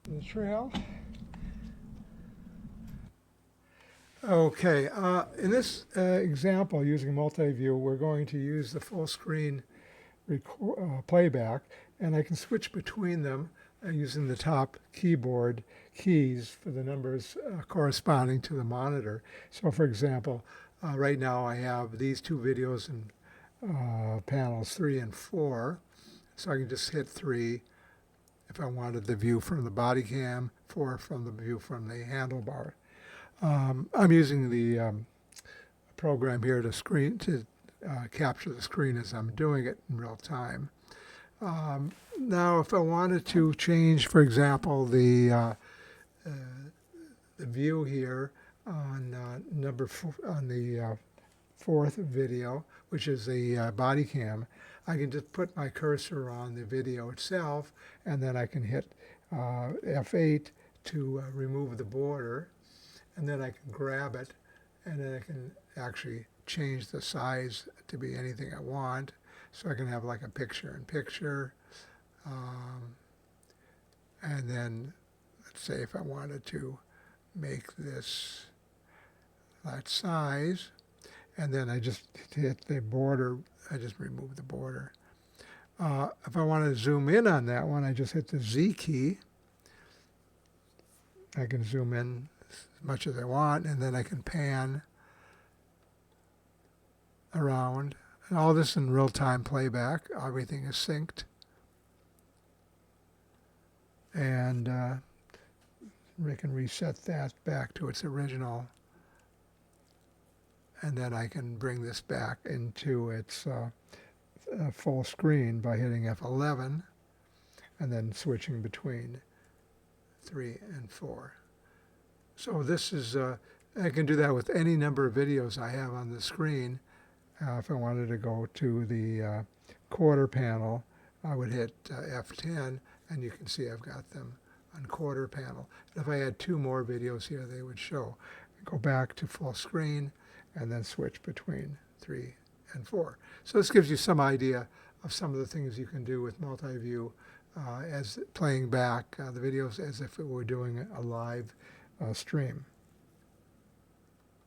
the trail. Okay, in this example using multi-view, we're going to use the full screen playback, and I can switch between them using the top keyboard keys for the numbers corresponding to the monitor. So for example, right now I have these two videos in panels 3 and 4, so I can just hit 3 if I wanted the view from the body cam, 4 from the view from the handlebar. I'm using the program here to capture the screen as I'm doing it in real time. Now, if I wanted to change, for example, the view here on on the fourth video, which is the body cam, I can just put my cursor on the video itself, and then I can hit F8 to remove the border, and then I can grab it, and then I can actually change the size to be anything I want. So I can have like a picture-in-picture, and then let's say if I wanted to make this that size, and then I just hit the border, I just remove the border. If I want to zoom in on that one, I just hit the Z key. I can zoom in as much as I want, and then I can pan around. And all this in real-time playback. Everything is synced. And we can reset that back to its original. And then I can bring this back into its full screen by hitting F11 and then switching between 3 and 4. So this is, I can do that with any number of videos I have on the screen. If I wanted to go to the quarter panel, I would hit F10, and you can see I've got them on quarter panel. And if I had 2 more videos here, they would show. Go back to full screen, and then switch between 3 and 4. So this gives you some idea of some of the things you can do with multi-view as playing back the videos as if it were doing a live stream.